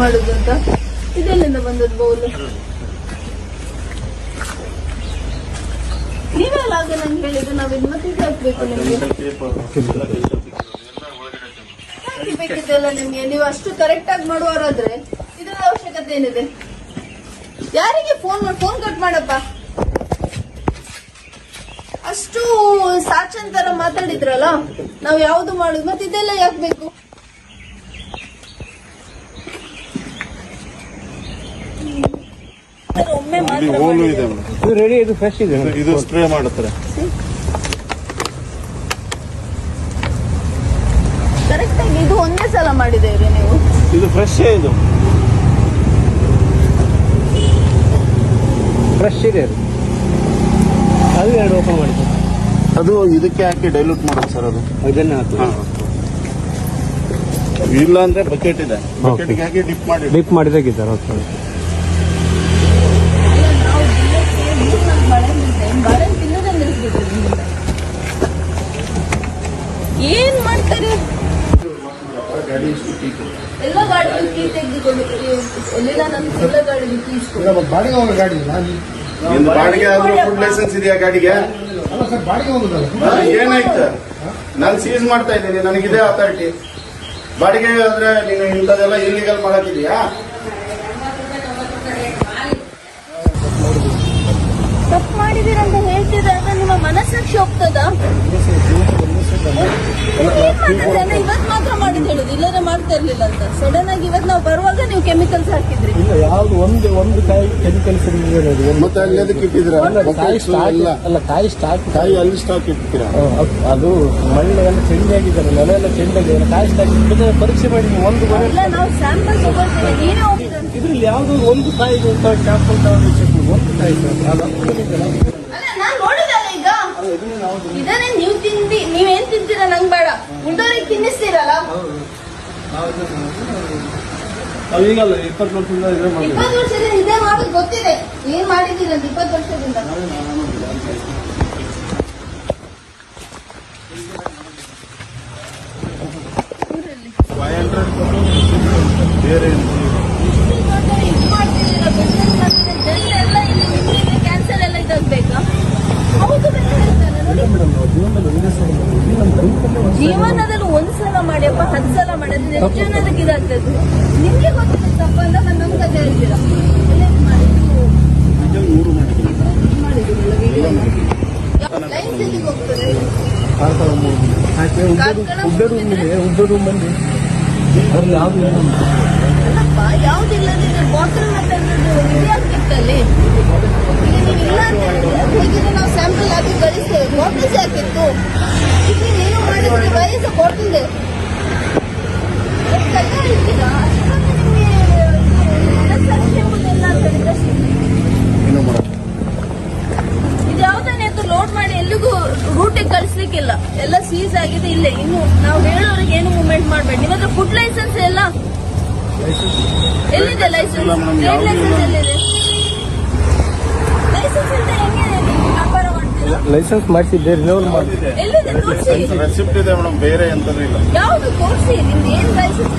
ಮಾಡುದು ಅಂತ ಇದೆಲ್ಲಿಂದ ಬಂದದ್ದು ಬೌಲು? ನೀವೆಲ್ಲ ಆಗ ನಂಗೆ ಹೇಳಿದ್ದು ನಾವಿದ್ ಮತ್ತೆ ಇದು ಹಾಕ್ಬೇಕು ನಿಮ್ಗೆ ಬೇಕಿದ್ದಲ್ಲ ನಿಮ್ಗೆ. ನೀವು ಅಷ್ಟು ಕರೆಕ್ಟ್ ಆಗಿ ಮಾಡುವವರಾದ್ರೆ ಇದರ ಅವಶ್ಯಕತೆ ಏನಿದೆ? ಯಾರಿಗೆ ಫೋನ್ ಕಟ್ ಮಾಡಪ್ಪ. ಅಷ್ಟು ಸಾಚನ್ ತರ ಮಾತಾಡಿದ್ರಲ್ಲ, ನಾವ್ ಯಾವ್ದು ಮಾಡುದು ಮತ್ತೆ ಇದೆಲ್ಲ ಯಾಕೆ ಬೇಕು? ಒಮ್ಮೆ ರೆಡಿ, ಇದು ಫ್ರೆಶ್ ಇದೆ, ಇದು ಸ್ಪ್ರೇ ಮಾಡುತ್ತಾರೆ. ಕರೆಕ್ಟ್ ಆಗಿ ಇದು ಒಂದೇ ಸಲ ಮಾಡಿದ್ದೇವೆ ನೀವು. ಇದು ಫ್ರೆಶ್, ಇದು ಫ್ರೆಶ್ ಇದೆ. ಅದು ಎರಡು ಓಪನ್ ಮಾಡಿದ್ದು, ಅದು ಇದಕ್ಕೆ ಹಾಕಿ ಡೈಲ್ಯೂಟ್ ಮಾಡೋದು ಸರ್. ಅದು ಇದನ್ನ ಹಾಕಿ, ಇಲ್ಲ ಅಂದ್ರೆ ಬಕೆಟ್ ಇದೆ, ಬಕೆಟ್ಗೆ ಹಾಕಿ ಡಿಪ್ ಮಾಡಿದಾಗೆ ಸರ್. ಓಕೆ, ಏನ್ ಮಾಡ್ತಾರೆ? ಎಲ್ಲ ಗಾಡಿ ಕೀ ತೆಗೆದುಕೊಂಡು ಎಲ್ಲ ಗಾಡಿ ಕೀ ಬಾಡಿಗೆ ಆದ್ರೂ ಫುಡ್ ಲೈಸೆನ್ಸ್ ಇದೆಯಾ ಗಾಡಿಗೆ? ಏನಾಯ್ತು? ನಾನು ಸೀಸ್ ಮಾಡ್ತಾ ಇದ್ದೀನಿ, ನನಗಿದೆ ಅಥಾರಿಟಿ. ಬಾಡಿಗೆ ಆದ್ರೆ ನೀನು ಇಂಥದೆಲ್ಲ ಇಲ್ಲಿಗಲ್ ಮಾಡಕ್ಕಿದೆಯಾ? ತಪ್ಪು ಮಾಡಿದೀರಂತ ಹೇಳ್ತಿದ್ದಾಗ ನಿಮ್ಮ ಮನಸ್ಸಾಕ್ಷಿ ಹೋಗ್ತದ? ಇವತ್ ಮಾತ್ರ ಮಾಡಿದ್ ಹೇಳುದು, ಇಲ್ಲದ್ರೆ ಮಾಡ್ತಾ ಇರ್ಲಿಲ್ಲ ಅಂತ. ಸಡನ್ ಆಗಿ ಇವತ್ ನಾವು ಬರುವಾಗ ನೀವು ಕೆಮಿಕಲ್ಸ್ ಹಾಕಿದ್ರಿ. ಇಲ್ಲ, ಯಾವ್ದು ಒಂದು ಕಾಯಿ ಕೆಮಿಕಲ್ಸ್ ಮತ್ತೆ ಅಲ್ಲಿ ಅದಕ್ಕೆ ಇಟ್ಟಿದ್ರ? ಅಲ್ಲ, ಕಾಯಿ ಸ್ಟಾಕ್, ಕಾಯಿ ಅಲ್ಲಿ ಸ್ಟಾಕ್ ಇಟ್ಟಿದ್ದೀರಾ? ಅದು ಮಣ್ಣು ಎಲ್ಲ ಚೆಂಡಿ ಆಗಿದ್ದಾರೆ, ನೆಲ ಎಲ್ಲ ಚೆಂಡಿ ಆಗಿದೆ. ಕಾಯಿ ಸ್ಟಾಕ್ ಇಟ್ಟಿದ್ರೆ ಪರೀಕ್ಷೆ ಮಾಡಿ ಒಂದು ಇಲ್ಲ, ನಾವು ಸ್ಯಾಂಪಲ್ ತಗೊಳ್ತೀವಿ. ನೀವೇ ಹೋಗಿದ್ರೆ ಇದ್ರಲ್ಲಿ ಯಾವ್ದು ಒಂದು ಕಾಯಿ ಸ್ಯಾಂಪಲ್ ತಗೊಂಡು ಒಂದು ಕಾಯಿ ನಾನ್ ನೋಡಿದಲ್ಲ ಈಗ. ಇದನ್ನೇ ನೀವು ನೀವೇನ್ ತಿಂತೀರಾ ನಂಗೆ ಬೇಡ, ಉಳ್ದವ್ರಿಗೆ ತಿನ್ನಿಸ್ತೀರಲ್ಲ. ಈಗಲ್ಲ 20 ವರ್ಷದಿಂದ 20 ವರ್ಷದಿಂದ ಇದೇ ಮಾಡೋದು ಗೊತ್ತಿದೆ. ಏನ್ ಮಾಡಿದ್ದೀರ 20 ವರ್ಷದಿಂದ? ಬೇರೆ ಇದು ಮಾಡ್ತಿದ್ದೀರಾ, ಬಿಸ್ನೆಸ್ ಮಾಡ್ತಿದ್ದೀರಾ, ಎಲ್ಲ ಇಲ್ಲಿ ಕ್ಯಾನ್ಸರ್ ಎಲ್ಲ ಇದಾಗ್ಬೇಕಾ? ಹೌದು, ಜೀವನದಲ್ಲಿ ಒಂದ್ಸಲ ಮಾಡಿಯಪ್ಪ, 10 ಸಲ ಮಾಡಿದ್ರೆ ಎಷ್ಟು ಜನರಿಗೆ ಇದಾಗ್ತದೆ? ನಿಮ್ಗೆ ಗೊತ್ತಿದೆ ತಪ್ಪ ಅಂತ ನಮ್ಗೆ ಅದೇ ಹೇಳ್ತೀರಾ. ಹೋಗ್ತದೆ ಯಾವ್ದಿಲ್ಲ, ಬಾಟಲ್ ಮತ್ತೆ ಇದು ಹಾಕಿತ್ತಲ್ಲಿ. ಇಲ್ಲ ಅಂತ ಹೇಗಿದ್ರೆ ನಾವು ಸ್ಯಾಂಪಲ್ ಹಾಕಿ ಕಳಿಸ್ತೇವೆ. ಬಾಟಲ್ಸ್ ಹಾಕಿತ್ತು. ಈಗ ನೀನು ಮಾಡಿದ್ರೆ ವಯಸ್ಸು ಬಾಟಲ್ ಹೇಳ್ತೀರಾ? ಇದು ಯಾವ್ದನ್ನೇ ಲೋಡ್ ಮಾಡಿ ಎಲ್ಲಿಗೂ ರೂಟಿಗೆ ಕಳಿಸ್ಲಿಕ್ಕಿಲ್ಲ. ಎಲ್ಲ ಸೀಸ್ ಆಗಿದೆ ಇಲ್ಲೇ. ಇನ್ನು ನಾವು ಹೇಳೋರಿಗೆ ಏನು ಮೂವ್ಮೆಂಟ್ ಮಾಡ್ಬೇಡಿ. ನಿಮ್ಮ ಹತ್ರ ಫುಡ್ ಲೈಸೆನ್ಸ್ ಎಲ್ಲ ಎಲ್ಲಿದೆ? ಲೈಸೆನ್ಸ್ ಎಲ್ಲಿದೆ? ಲೈಸೆನ್ಸ್ ಅಂತ ಹೆಂಗೆ ವ್ಯಾಪಾರ ಮಾಡ್ತೀರಾ? ಲೈಸೆನ್ಸ್ ಮಾಡಿಸಿದ್ದೆ, ರಿನೋವಲ್ ಮಾಡಿದೆ. ಎಲ್ಲಿದೆ ತೋರಿಸಿ. ರೆಸಿಪ್ಟ್ ಇದೆ ಮೇಡಮ್, ಬೇರೆ ಎಂತದೂ ಇಲ್ಲ. ಯಾವ್ದು ತೋರಿಸಿ, ನಿಮ್ದು ಏನ್ ಲೈಸೆನ್ಸ್?